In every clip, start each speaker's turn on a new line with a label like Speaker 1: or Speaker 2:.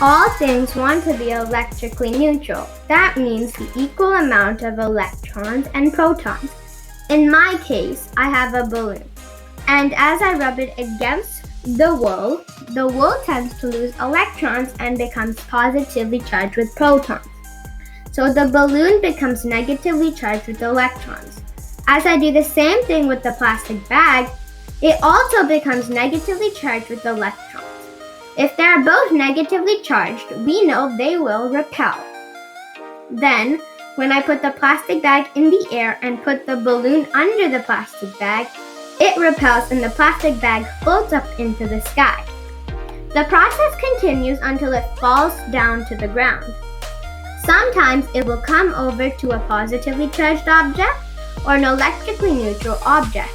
Speaker 1: All things want to be electrically neutral. That means the equal amount of electrons and protons. In my case, I have a balloon. And as I rub it against the wool tends to lose electrons and becomes positively charged with protons. So the balloon becomes negatively charged with electrons. As I do the same thing with the plastic bag, it also becomes negatively charged with electrons. If they are both negatively charged, we know they will repel. Then, when I put the plastic bag in the air and put the balloon under the plastic bag, it repels and the plastic bag floats up into the sky. The process continues until it falls down to the ground. Sometimes it will come over to a positively charged object or an electrically neutral object.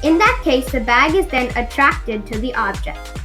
Speaker 1: In that case, the bag is then attracted to the object.